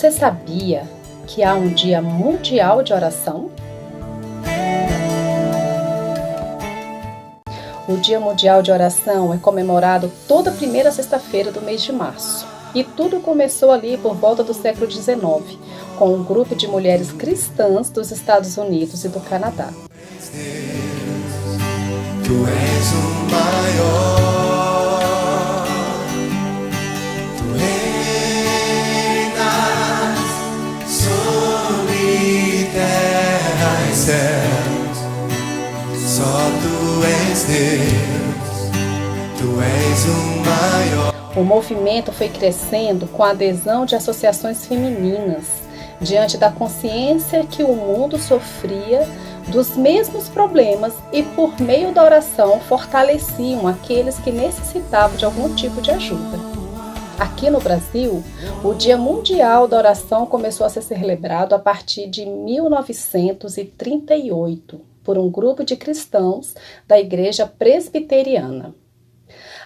Você sabia que há um Dia Mundial de Oração? O Dia Mundial de Oração é comemorado toda primeira sexta-feira do mês de março. E tudo começou ali por volta do século XIX, com um grupo de mulheres cristãs dos Estados Unidos e do Canadá. Tu és o maior, tu reinas sobre terra e céus, só tu és Deus, tu és o maior. O movimento foi crescendo com a adesão de associações femininas, diante da consciência que o mundo sofria dos mesmos problemas e, por meio da oração, fortaleciam aqueles que necessitavam de algum tipo de ajuda. Aqui no Brasil, o Dia Mundial da Oração começou a ser celebrado a partir de 1938, por um grupo de cristãos da Igreja Presbiteriana.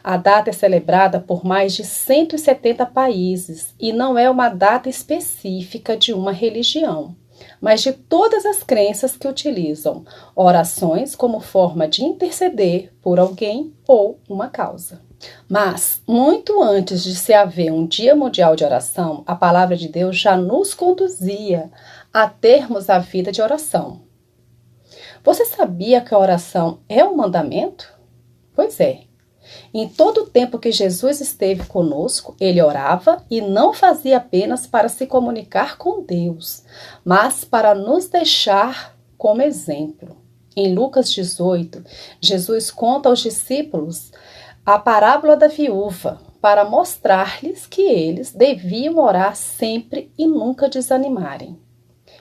A data é celebrada por mais de 170 países e não é uma data específica de uma religião, mas de todas as crenças que utilizam orações como forma de interceder por alguém ou uma causa. Mas, muito antes de se haver um Dia Mundial de Oração, a Palavra de Deus já nos conduzia a termos a vida de oração. Você sabia que a oração é um mandamento? Pois é. Em todo o tempo que Jesus esteve conosco, ele orava e não fazia apenas para se comunicar com Deus, mas para nos deixar como exemplo. Em Lucas 18, Jesus conta aos discípulos a parábola da viúva para mostrar-lhes que eles deviam orar sempre e nunca desanimarem.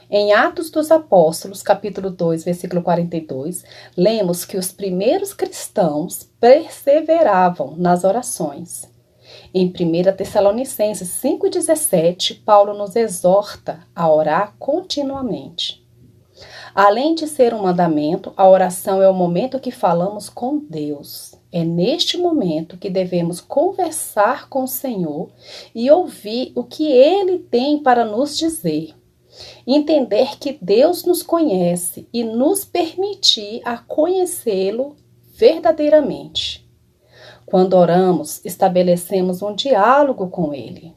Em Atos dos Apóstolos, capítulo 2, versículo 42, lemos que os primeiros cristãos perseveravam nas orações. Em 1 Tessalonicenses 5,17, Paulo nos exorta a orar continuamente. Além de ser um mandamento, a oração é o momento que falamos com Deus. É neste momento que devemos conversar com o Senhor e ouvir o que Ele tem para nos dizer. Entender que Deus nos conhece e nos permitir a conhecê-lo verdadeiramente. Quando oramos, estabelecemos um diálogo com Ele.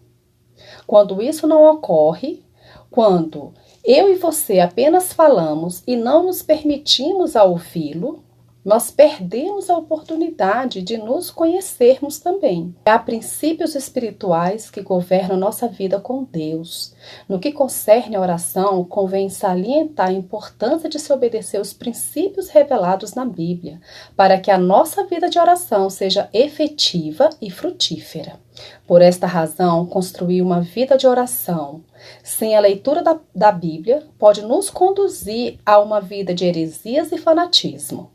Quando isso não ocorre, quando eu e você apenas falamos e não nos permitimos a ouvi-lo, nós perdemos a oportunidade de nos conhecermos também. Há princípios espirituais que governam nossa vida com Deus. No que concerne a oração, convém salientar a importância de se obedecer aos princípios revelados na Bíblia, para que a nossa vida de oração seja efetiva e frutífera. Por esta razão, construir uma vida de oração sem a leitura da Bíblia pode nos conduzir a uma vida de heresias e fanatismo.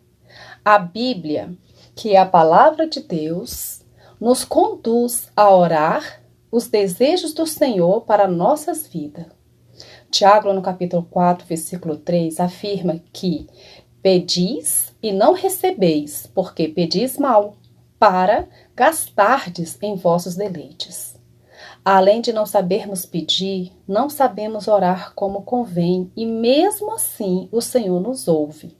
A Bíblia, que é a palavra de Deus, nos conduz a orar os desejos do Senhor para nossas vidas. Tiago, no capítulo 4, versículo 3, afirma que pedis e não recebeis, porque pedis mal, para gastardes em vossos deleites. Além de não sabermos pedir, não sabemos orar como convém, e mesmo assim o Senhor nos ouve.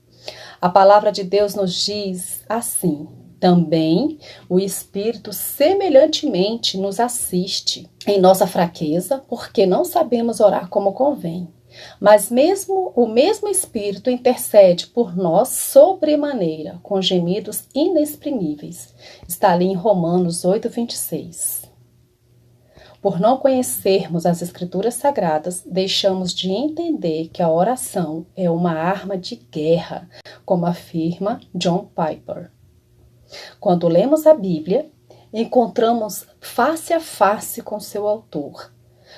A palavra de Deus nos diz assim: também o Espírito semelhantemente nos assiste em nossa fraqueza, porque não sabemos orar como convém. Mas o mesmo Espírito intercede por nós sobremaneira, com gemidos inexprimíveis. Está ali em Romanos 8:26. Por não conhecermos as Escrituras Sagradas, deixamos de entender que a oração é uma arma de guerra, como afirma John Piper. Quando lemos a Bíblia, encontramos face a face com seu autor.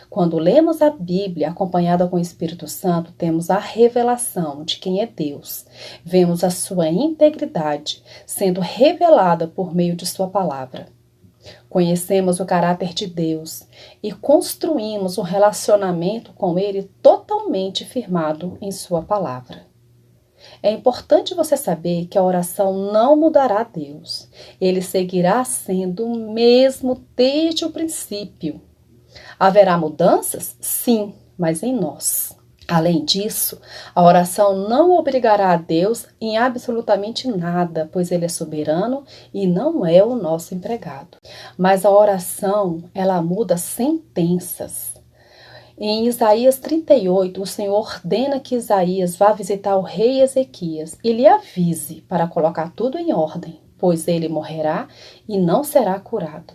Quando lemos a Bíblia acompanhada com o Espírito Santo, temos a revelação de quem é Deus. Vemos a sua integridade sendo revelada por meio de sua palavra. Conhecemos o caráter de Deus e construímos um relacionamento com Ele totalmente firmado em sua palavra. É importante você saber que a oração não mudará Deus. Ele seguirá sendo o mesmo desde o princípio. Haverá mudanças? Sim, mas em nós. Além disso, a oração não obrigará a Deus em absolutamente nada, pois Ele é soberano e não é o nosso empregado. Mas a oração, ela muda sentenças. Em Isaías 38, o Senhor ordena que Isaías vá visitar o rei Ezequias e lhe avise para colocar tudo em ordem, pois ele morrerá e não será curado.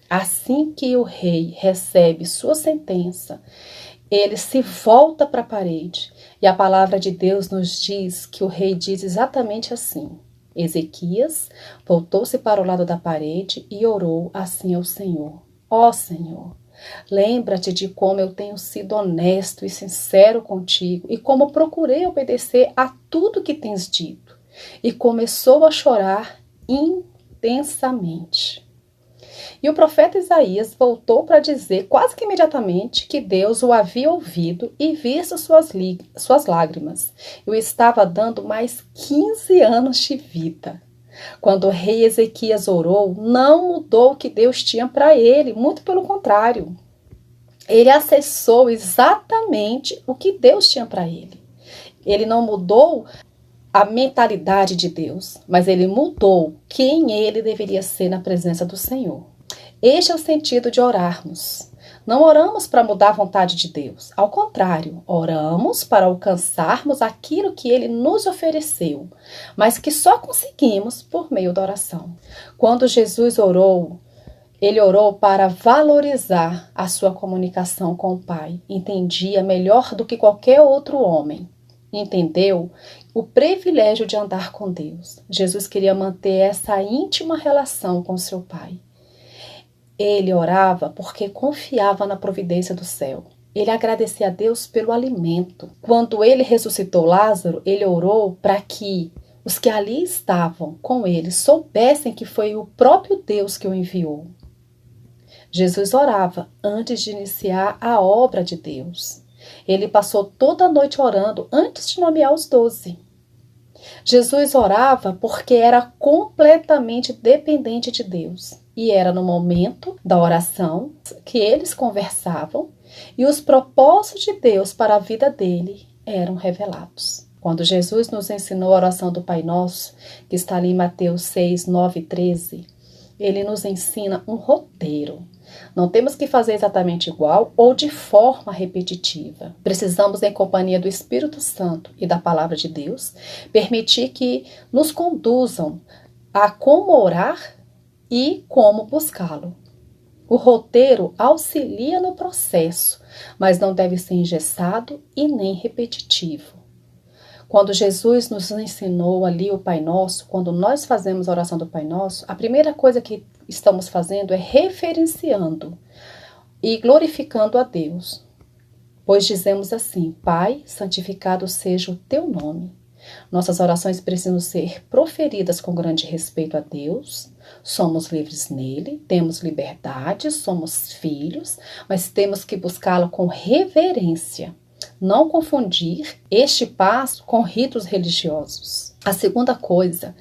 Assim que o rei recebe sua sentença, ele se volta para a parede e a palavra de Deus nos diz que o rei diz exatamente assim. Ezequias voltou-se para o lado da parede e orou assim ao Senhor: Ó Senhor, lembra-te de como eu tenho sido honesto e sincero contigo e como procurei obedecer a tudo que tens dito. E começou a chorar intensamente. E o profeta Isaías voltou para dizer quase que imediatamente que Deus o havia ouvido e visto suas lágrimas. E o estava dando mais 15 anos de vida. Quando o rei Ezequias orou, não mudou o que Deus tinha para ele, muito pelo contrário. Ele acessou exatamente o que Deus tinha para ele. Ele não mudou a mentalidade de Deus, mas ele mudou quem ele deveria ser na presença do Senhor. Este é o sentido de orarmos. Não oramos para mudar a vontade de Deus. Ao contrário, oramos para alcançarmos aquilo que Ele nos ofereceu, mas que só conseguimos por meio da oração. Quando Jesus orou, Ele orou para valorizar a sua comunicação com o Pai. Entendia melhor do que qualquer outro homem. Entendeu o privilégio de andar com Deus. Jesus queria manter essa íntima relação com seu Pai. Ele orava porque confiava na providência do céu. Ele agradecia a Deus pelo alimento. Quando ele ressuscitou Lázaro, ele orou para que os que ali estavam com ele soubessem que foi o próprio Deus que o enviou. Jesus orava antes de iniciar a obra de Deus. Ele passou toda a noite orando antes de nomear os 12. Jesus orava porque era completamente dependente de Deus. E era no momento da oração que eles conversavam e os propósitos de Deus para a vida dele eram revelados. Quando Jesus nos ensinou a oração do Pai Nosso, que está ali em Mateus 6, 9 e 13, ele nos ensina um roteiro. Não temos que fazer exatamente igual ou de forma repetitiva. Precisamos, em companhia do Espírito Santo e da Palavra de Deus, permitir que nos conduzam a como orar e como buscá-lo. O roteiro auxilia no processo, mas não deve ser engessado e nem repetitivo. Quando Jesus nos ensinou ali o Pai Nosso, quando nós fazemos a oração do Pai Nosso, a primeira coisa que estamos fazendo é referenciando e glorificando a Deus. Pois dizemos assim: Pai, santificado seja o teu nome. Nossas orações precisam ser proferidas com grande respeito a Deus. Somos livres nele, temos liberdade, somos filhos, mas temos que buscá-lo com reverência. Não confundir este passo com ritos religiosos. A segunda coisa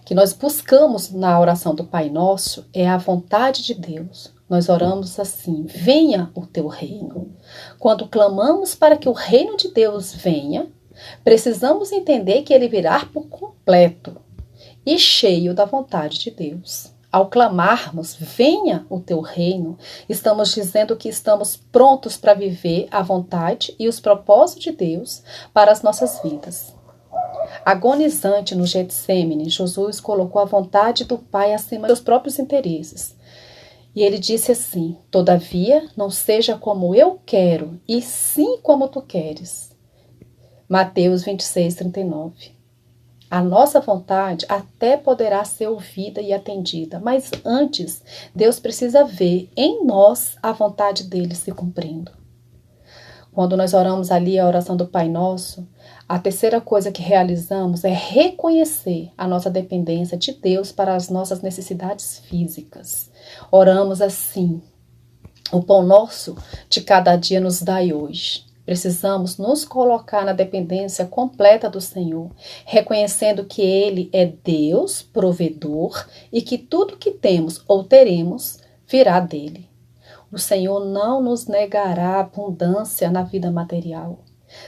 que nós buscamos na oração do Pai Nosso é a vontade de Deus. Nós oramos assim: venha o teu reino. Quando clamamos para que o reino de Deus venha, precisamos entender que ele virá por completo e cheio da vontade de Deus. Ao clamarmos, venha o teu reino, estamos dizendo que estamos prontos para viver a vontade e os propósitos de Deus para as nossas vidas. Agonizante no Getsêmani, Jesus colocou a vontade do Pai acima dos próprios interesses. E ele disse assim: todavia, não seja como eu quero, e sim como tu queres. Mateus 26, 39. A nossa vontade até poderá ser ouvida e atendida, mas antes, Deus precisa ver em nós a vontade dele se cumprindo. Quando nós oramos ali a oração do Pai Nosso, a terceira coisa que realizamos é reconhecer a nossa dependência de Deus para as nossas necessidades físicas. Oramos assim: o pão nosso de cada dia nos dai hoje. Precisamos nos colocar na dependência completa do Senhor, reconhecendo que Ele é Deus, provedor, e que tudo que temos ou teremos virá dele. O Senhor não nos negará abundância na vida material.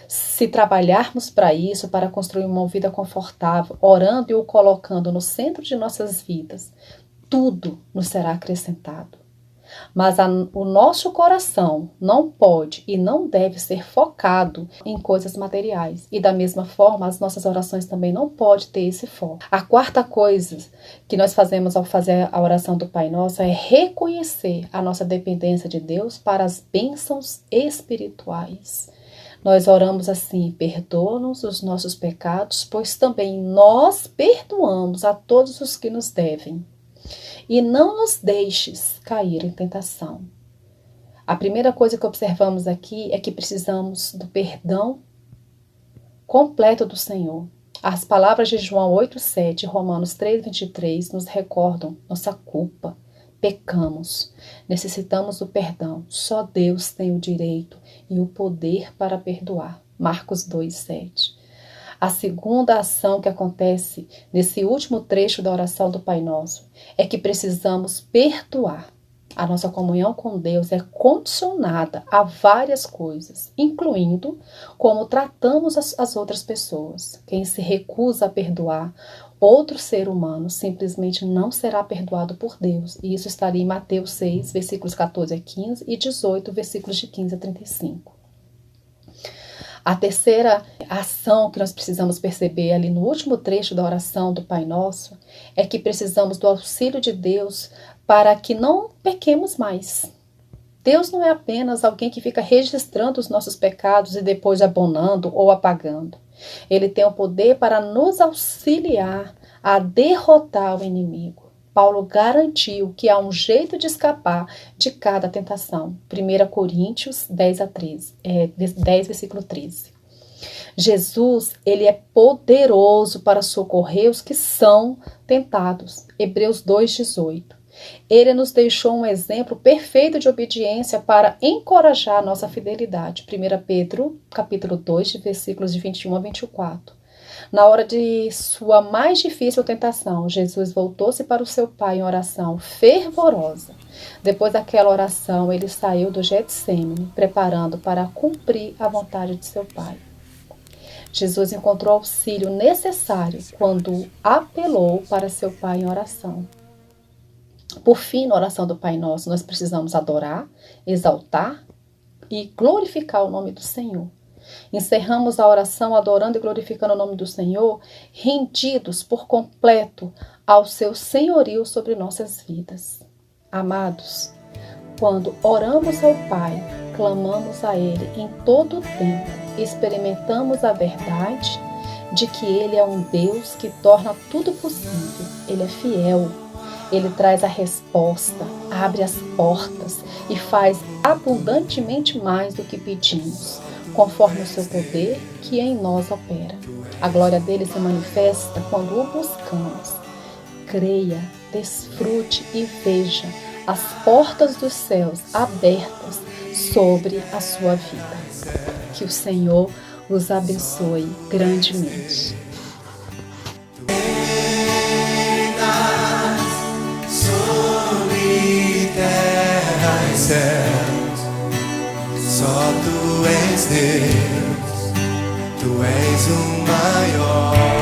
Se trabalharmos para isso, para construir uma vida confortável, orando e o colocando no centro de nossas vidas, tudo nos será acrescentado. Mas o nosso coração não pode e não deve ser focado em coisas materiais. E da mesma forma, as nossas orações também não podem ter esse foco. A quarta coisa que nós fazemos ao fazer a oração do Pai Nosso é reconhecer a nossa dependência de Deus para as bênçãos espirituais. Nós oramos assim: perdoa-nos os nossos pecados, pois também nós perdoamos a todos os que nos devem. E não nos deixes cair em tentação. A primeira coisa que observamos aqui é que precisamos do perdão completo do Senhor. As palavras de João 8,7 e Romanos 3,23 nos recordam nossa culpa. Pecamos, necessitamos do perdão. Só Deus tem o direito e o poder para perdoar. Marcos 2,7. A segunda ação que acontece nesse último trecho da oração do Pai Nosso é que precisamos perdoar. A nossa comunhão com Deus é condicionada a várias coisas, incluindo como tratamos as outras pessoas. Quem se recusa a perdoar outro ser humano simplesmente não será perdoado por Deus. E isso estaria em Mateus 6, versículos 14 a 15 e 18, versículos de 15 a 35. A terceira ação que nós precisamos perceber ali no último trecho da oração do Pai Nosso é que precisamos do auxílio de Deus para que não pequemos mais. Deus não é apenas alguém que fica registrando os nossos pecados e depois abonando ou apagando. Ele tem o poder para nos auxiliar a derrotar o inimigo. Paulo garantiu que há um jeito de escapar de cada tentação. 1 Coríntios 10, versículo 13. Jesus, ele é poderoso para socorrer os que são tentados. Hebreus 2,18. Ele nos deixou um exemplo perfeito de obediência para encorajar a nossa fidelidade. 1 Pedro, capítulo 2, versículos de 21 a 24. Na hora de sua mais difícil tentação, Jesus voltou-se para o seu Pai em oração fervorosa. Depois daquela oração, ele saiu do Getsêmani, preparando para cumprir a vontade de seu Pai. Jesus encontrou o auxílio necessário quando apelou para seu Pai em oração. Por fim, na oração do Pai Nosso, nós precisamos adorar, exaltar e glorificar o nome do Senhor. Encerramos a oração adorando e glorificando o nome do Senhor, rendidos por completo ao seu senhorio sobre nossas vidas. Amados, quando oramos ao Pai, clamamos a Ele em todo o tempo, experimentamos a verdade de que Ele é um Deus que torna tudo possível. Ele é fiel. Ele traz a resposta, abre as portas e faz abundantemente mais do que pedimos, conforme o seu poder que em nós opera. A glória dele se manifesta quando o buscamos. Creia, desfrute e veja as portas dos céus abertas sobre a sua vida. Que o Senhor os abençoe grandemente. Terra e céus, só tu és Deus, tu és o maior.